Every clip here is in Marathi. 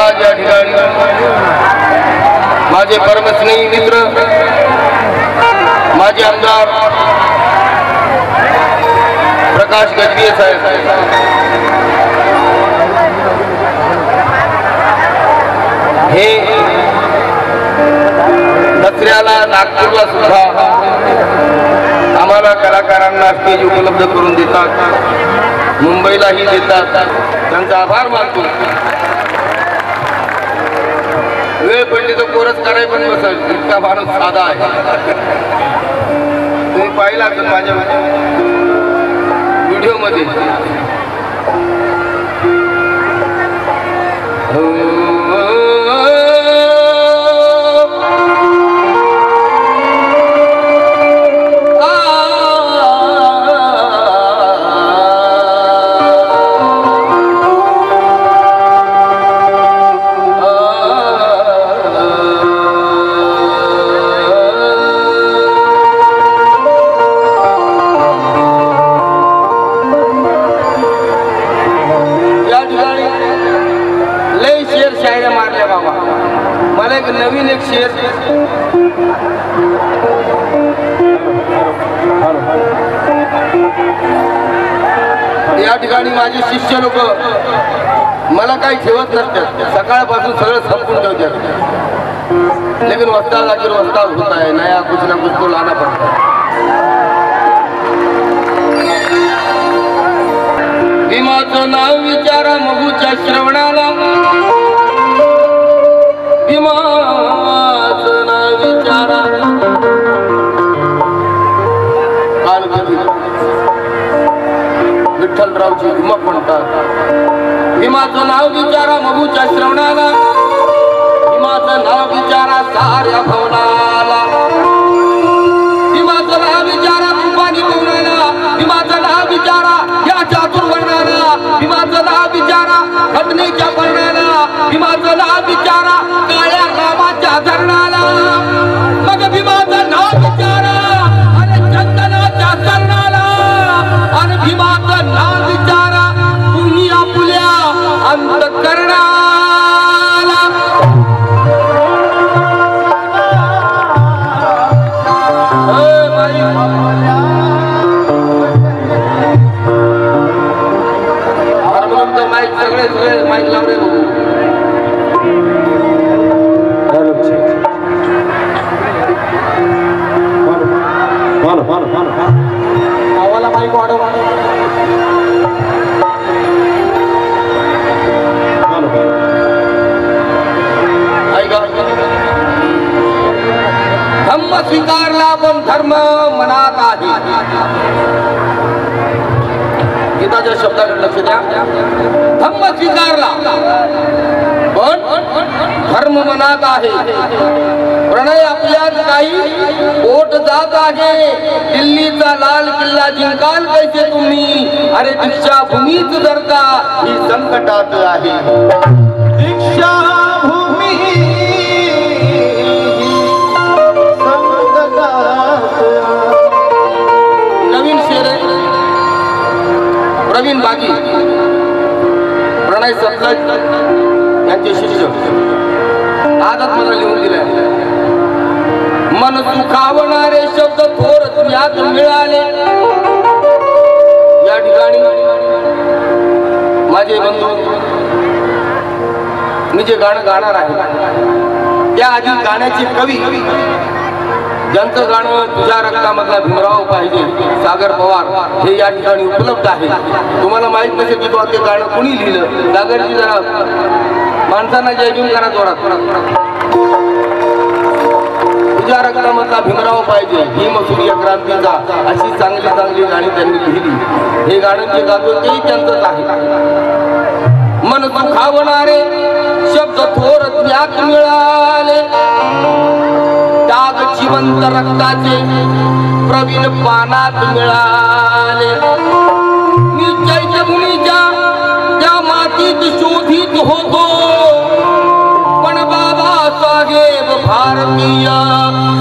आज या ठिकाणी माझे परमस्नेही मित्र माजी आमदार प्रकाश गजभिये साहेब, हे दसऱ्याला नागपूरला सुद्धा आम्हाला कलाकारांना स्टेज उपलब्ध करून देतात, मुंबईलाही देतात, त्यांचा आभार मानतो। वेळ पडली तर कोरस कराय पण बसल, इतका माणूस साधा आहे। तुम्ही पाहिला असेल माझ्या व्हिडिओ मध्ये। नवीन एक शेर या ठिकाणी माझे शिष्य लोक मला काही ठेवत नसतात, सकाळपासून सगळं संपून ठेवतात, लेकिन वस्ताद आखिर वस्ताद होता है, नया कुछ ना कुछ तो लाना पड़ता है। भीमाचं नाव विचारा मगूच्या श्रवणाला, भीमाचं नाव विचारा काल कधी विठ्ठलरावची भीमक म्हणतात। भीमाचं नाव विचारा मगूच्या श्रवणाला, भीमाचं नाव विचारा साऱ्या भवनाला, भीमाचं नाव विचारा तुफानी पवनाला, भीमाचं नाव विचारा या चातुर्वर्णाला, भीमाचं नाव विचारा घटनेच्या वर्णाला, भीमाचं नाव विचारा काळ्या रामाच्या धरणाला, मग भीमाचं नाव विचारा अरे चंदनाच्या सरणाला, आणि भीमाचं नाव विचारा तुम्ही आपल्या अंतःकरणाला। माईक सगळे माईक लावले आवाला माईक वाढव धम्म स्वीकारला पण धर्म मनात आहे, गीताच्या शब्दाकडे लक्ष द्या। धम्म स्वीकारला पण धर्म मनात आहे, प्रणय आपल्यात काही ओट जात आहे, दिल्लीचा लाल किल्ला जिंकाल कैसे तुम्ही, अरे दीक्षा भूमीच जर का ही संकटात आहे। दीक्षा भूमी नवीन शेर प्रवीण बागी, प्रणय सतलज यांचे शिष्य, आदत मला लिहून दिले। मन सुखावणारे शब्द थोर तुझ्यात मिळाले। या ठिकाणी माझे बंधू, मी जे गाणं गाणार आहे त्या आधी गाण्याचे कवी, ज्यांचं गाणं तुझ्या रक्तामधला भीमराव पाहिजे सागर पवार, हे या ठिकाणी उपलब्ध आहे। तुम्हाला माहित नसेल की ते गाणं कुणी लिहिलं, सागरजी जरा माणसांना जय भीम करा जोरात। तुझ्या रक्तामधला भीमराव पाहिजे, भीमसूर्य क्रांतीचा, अशी चांगली चांगली गाणी त्यांनी लिहिली। हे गाणं जे गातो तेही त्यांचंच आहे। मन सुखावणारे शब्द थोर त्याग मिळाले, त्याग जिवंत रक्ताचे प्रवीण पानात मिळाले। मी चैत्यभूमीच्या त्या मातीत शोधित होतो, पण बाबासाहेब भारतीय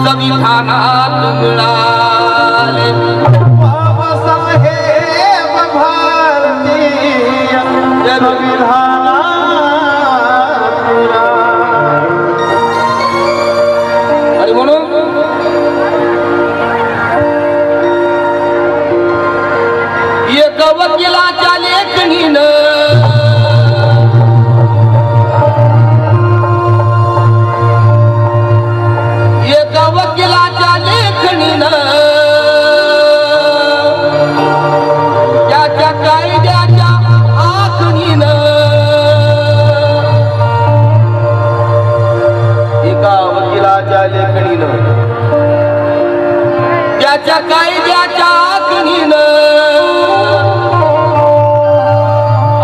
संविधानात मिळाले। बाबासाहेब भारतीय संविधानात त्याच्या कायद्याच्या आखणीनं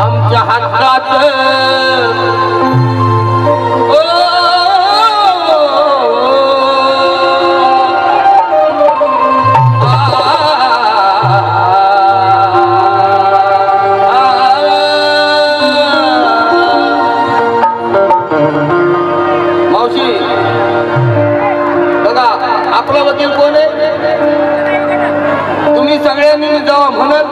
आमच्या हातात मावशी बघा आपला वकील कोण आहे? तुम्ही सगळ्यांनी जेव्हा म्हणत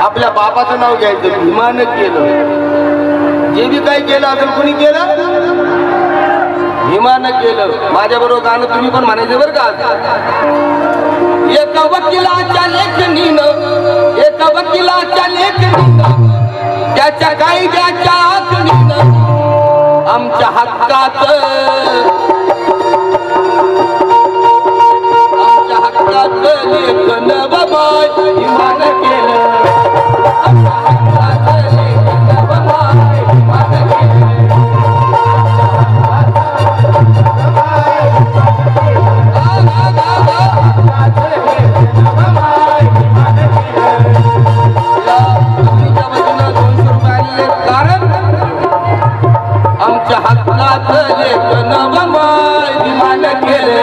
आपल्या बापाचं नाव घ्यायचं, भीमानं केलं. जे बी काही केलं असेल कुणी केलं? भीमानं केलं. माझ्या बरोबर गाणं तुम्ही पण म्हणायचं बरं का. एका वकिलाच्या लेखणीनं, एका वकिलाच्या लेखणीनं, त्याच्या कायद्याच्या आखणीनं आमच्या हक्कात, आमच्या हक्कात लेखन बाबाय भीमानं केलं. आमच्या हक्कात लेखन बाबाय भीमानं केलं. आमच्या हक्कात लेखन बाबाय भीमानं केलं.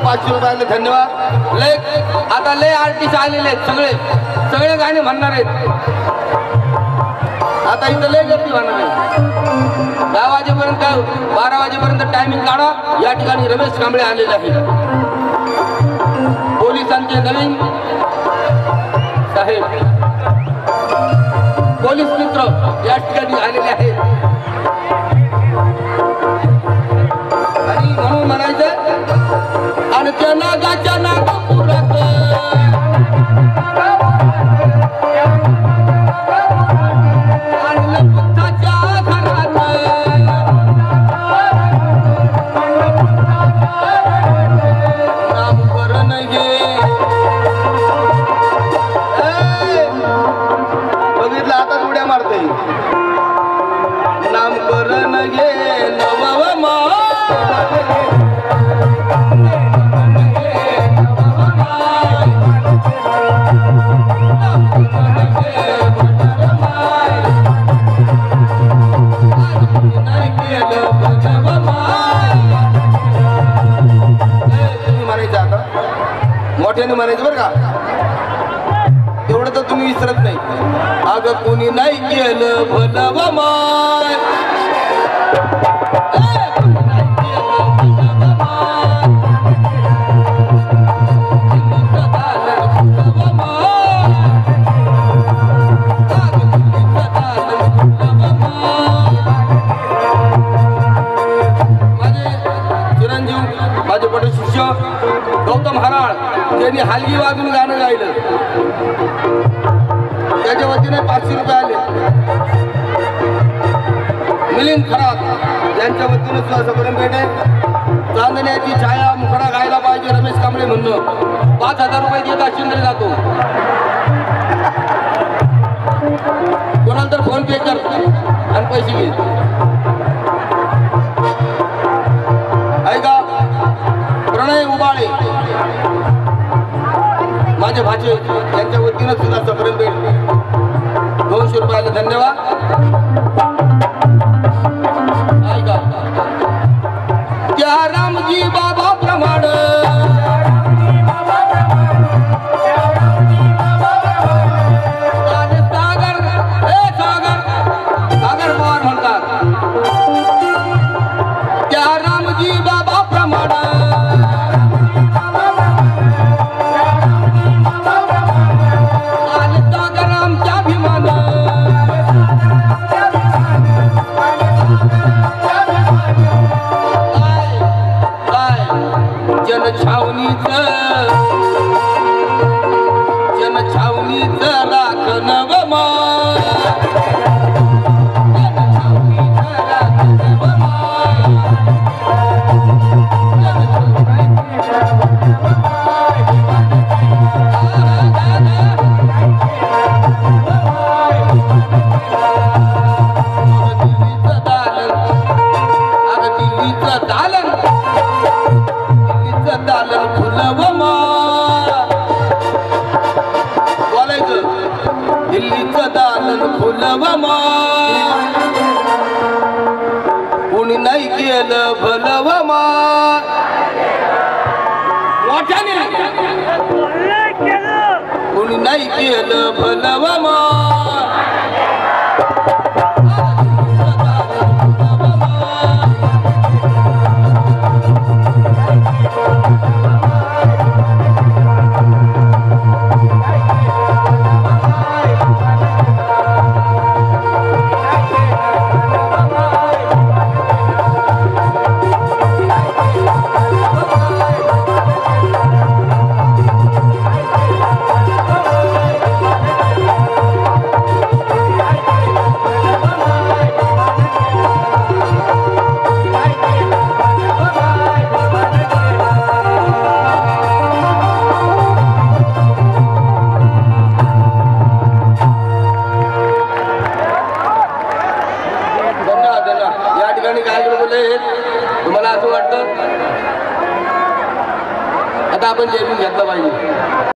भाषण धन्यवाद. लय आता लय आर्टिस्ट आलेले आहेत, सगळे गाणे म्हणणार आहेत. आता इथं लय गर्दी होणार आहे. 10 वाजेपर्यंत 12 वाजेपर्यंत टायमिंग काढा. या ठिकाणी रमेश कांबळे आलेले आहेत. पोलिसांचे नवीन साहेब पोलीस मित्र या ठिकाणी आलेले आहेत. आणि म्हणून म्हणायचं आणि त्या नागाच्या नागपुरात आणि बुद्धाच्या घरात नामकरण घे. बघितलं आता उड्या मारते. नामकरण घे नवमा मोठ्याने म्हणायचं बरं का. एवढं तर तुम्ही विसरत नाही. अगं कोणी नाही केलं भलं माय माझे पटे शिष्य गौतम हराळ त्यांनी हलगी वाजून गाणं गायलं. त्याच्या वतीने 500 रुपये आले. मिलिंद खरात यांच्या वतीने सहसभरण भेट आहे. चांदण्याची छाया मुखडा गायला पाहिजे रमेश कांबळे म्हणणं. 5000 रुपये देत असेल तरी जातो. कोणाला तर फोन पे कर आणि पैसे घे. ऐका प्रणय उबाळे माझे भाचे यांच्या वतीनं सुद्धा सफरण भेट 200 रुपयाला धन्यवाद. ऐका त्या रामजी बाबा प्रमाण सागर सागर पवार म्हणतात. त्या रामजी बाबा प्रमाण जनछावणीच राखण मा दिल्लीचं दालन फुलवमा कुणी नाही केलं भलवमा. मोठ्याने कुणी नाही केलं भलवमा. तुम्हाला असं वाटतं आता आपण जेवून घेतलं पाहिजे.